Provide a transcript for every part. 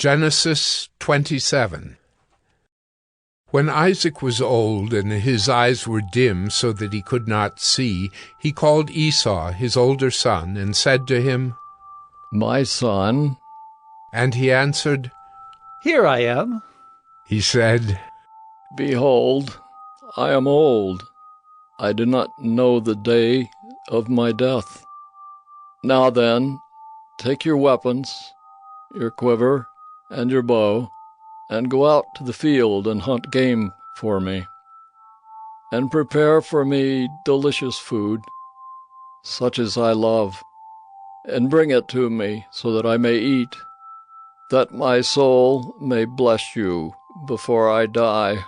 Genesis 27. When Isaac was old and his eyes were dim so that he could not see, he called Esau, his older son, and said to him, "My son." And he answered, "Here I am." He said, "Behold, I am old. I do not know the day of my death. Now then, take your weapons, your quiver, and your bow, and go out to the field and hunt game for me, and prepare for me delicious food, such as I love, and bring it to me so that I may eat, that my soul may bless you before I die."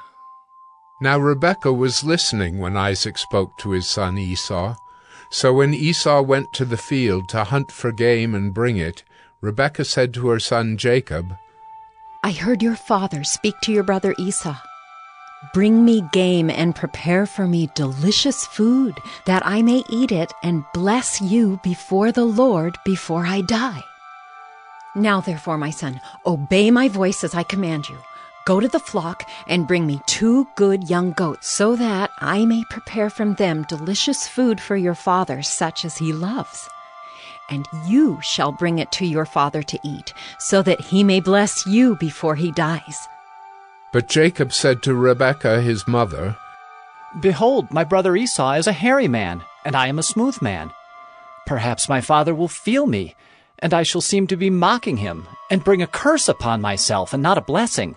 Now Rebekah was listening when Isaac spoke to his son Esau. So when Esau went to the field to hunt for game and bring it, Rebekah said to her son Jacob, "I heard your father speak to your brother Esau. Bring me game and prepare for me delicious food, that I may eat it and bless you before the Lord before I die. Now therefore, my son, obey my voice as I command you. Go to the flock and bring me 2 good young goats, so that I may prepare from them delicious food for your father, such as he loves. And you shall bring it to your father to eat, so that he may bless you before he dies." But Jacob said to Rebekah his mother, "Behold, my brother Esau is a hairy man, and I am a smooth man. Perhaps my father will feel me, and I shall seem to be mocking him, and bring a curse upon myself and not a blessing."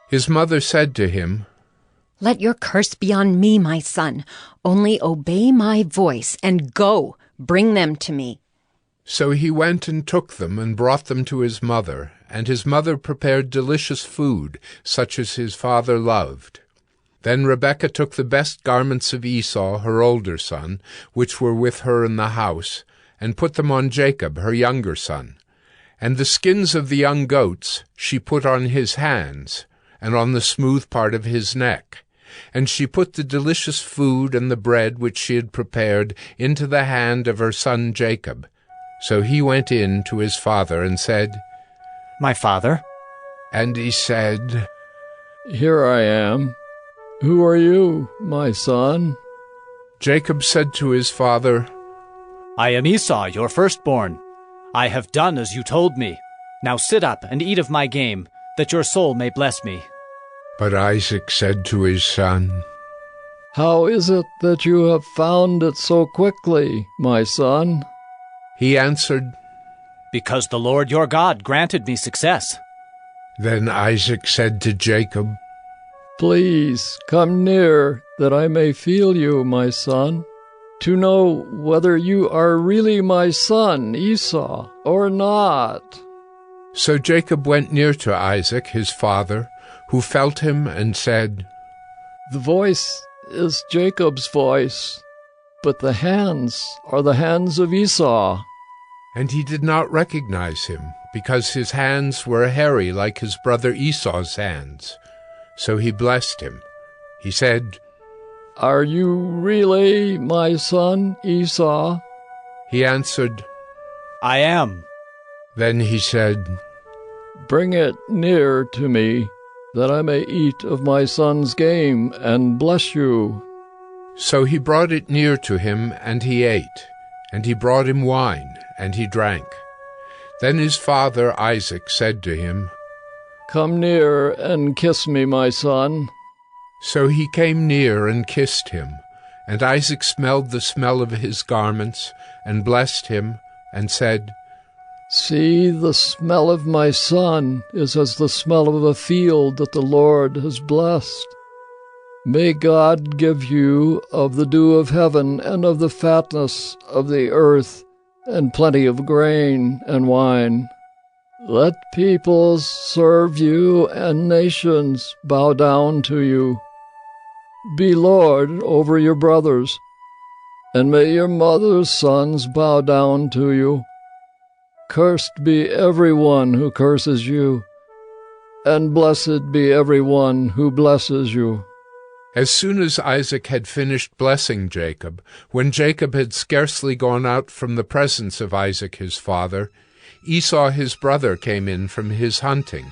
His mother said to him, "Let your curse be on me, my son. Only obey my voice, and go, bring them to me." So he went and took them and brought them to his mother, and his mother prepared delicious food, such as his father loved. Then Rebekah took the best garments of Esau, her older son, which were with her in the house, and put them on Jacob, her younger son. And the skins of the young goats she put on his hands, and on the smooth part of his neck. And she put the delicious food and the bread which she had prepared into the hand of her son Jacob. So he went in to his father and said, "My father?" And he said, "Here I am. Who are you, my son?" Jacob said to his father, "I am Esau, your firstborn. I have done as you told me. Now sit up and eat of my game, that your soul may bless me." But Isaac said to his son, "How is it that you have found it so quickly, my son?" He answered, "Because the Lord your God granted me success." Then Isaac said to Jacob, "Please come near, that I may feel you, my son, to know whether you are really my son Esau or not." So Jacob went near to Isaac his father, who felt him and said, "The voice is Jacob's voice, but the hands are the hands of Esau." And he did not recognize him, because his hands were hairy like his brother Esau's hands. So he blessed him. He said, "Are you really my son Esau?" He answered, "I am." Then he said, "Bring it near to me, that I may eat of my son's game and bless you." So he brought it near to him, and he ate. And he brought him wine, and he drank. Then his father Isaac said to him, "Come near and kiss me, my son." So he came near and kissed him. And Isaac smelled the smell of his garments, and blessed him, and said, "See, the smell of my son is as the smell of a field that the Lord has blessed. May God give you of the dew of heaven and of the fatness of the earth, and plenty of grain and wine. Let peoples serve you and nations bow down to you. Be lord over your brothers, and may your mother's sons bow down to you. Cursed be everyone who curses you, and blessed be everyone who blesses you." As soon as Isaac had finished blessing Jacob, when Jacob had scarcely gone out from the presence of Isaac his father, Esau his brother came in from his hunting.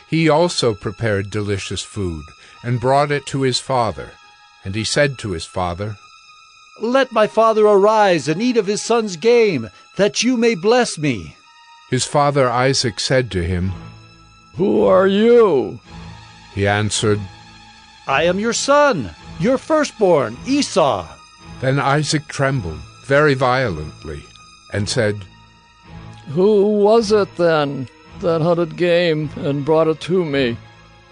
He also prepared delicious food, and brought it to his father. And he said to his father, "Let my father arise and eat of his son's game, that you may bless me." His father Isaac said to him, "Who are you?" He answered, "I am your son, your firstborn, Esau." Then Isaac trembled very violently, and said, "Who was it then that hunted game and brought it to me?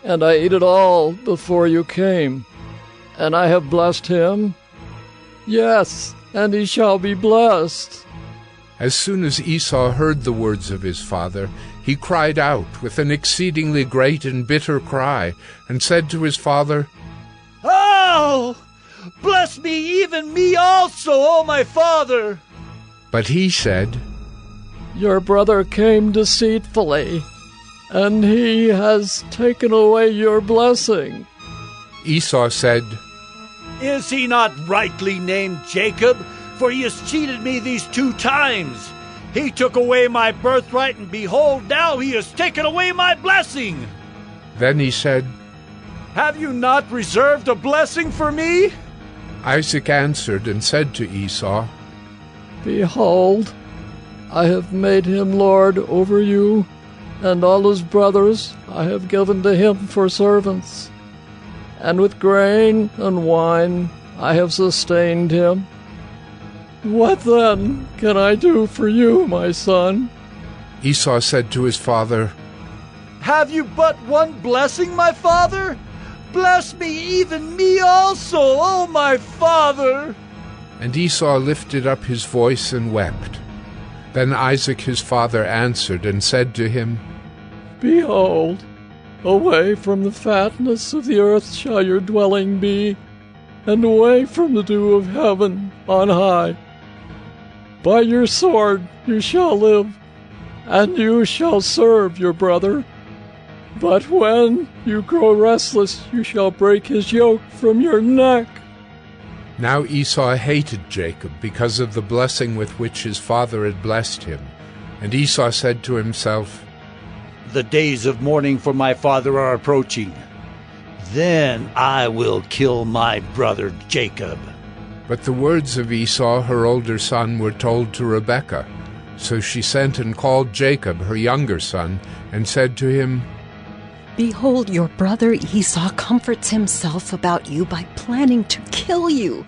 And I ate it all before you came. And I have blessed him? Yes, and he shall be blessed." As soon as Esau heard the words of his father, he cried out with an exceedingly great and bitter cry, and said to his father, "Oh, bless me, even me also, O my father!" But he said, "Your brother came deceitfully, and he has taken away your blessing." Esau said, "Is he not rightly named Jacob? For he has cheated me these 2 times. He took away my birthright, and behold, now he has taken away my blessing." Then he said, "Have you not reserved a blessing for me?" Isaac answered and said to Esau, "Behold, I have made him lord over you, and all his brothers I have given to him for servants. And with grain and wine I have sustained him. What then can I do for you, my son?" Esau said to his father, "Have you but one blessing, my father? Bless me, even me also, O my father!" And Esau lifted up his voice and wept. Then Isaac his father answered and said to him, "Behold, away from the fatness of the earth shall your dwelling be, and away from the dew of heaven on high. By your sword you shall live, and you shall serve your brother. But when you grow restless, you shall break his yoke from your neck." Now Esau hated Jacob because of the blessing with which his father had blessed him. And Esau said to himself, "The days of mourning for my father are approaching. Then I will kill my brother Jacob." But the words of Esau, her older son, were told to Rebekah. So she sent and called Jacob, her younger son, and said to him, Behold, your brother Esau comforts himself about you by planning to kill you.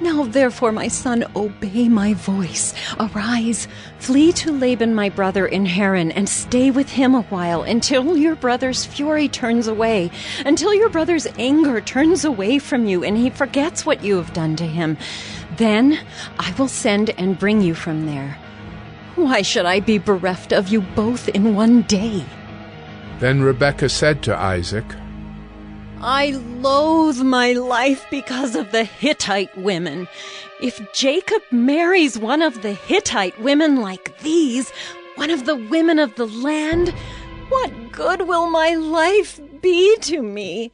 Now therefore, my son, obey my voice. Arise, flee to Laban my brother in Haran, and stay with him a while, until your brother's fury turns away, until your brother's anger turns away from you, and he forgets what you have done to him. Then I will send and bring you from there. Why should I be bereft of you both in one day?" Then Rebekah said to Isaac, I loathe my life because of the Hittite women. If Jacob marries one of the Hittite women like these, one of the women of the land, what good will my life be to me?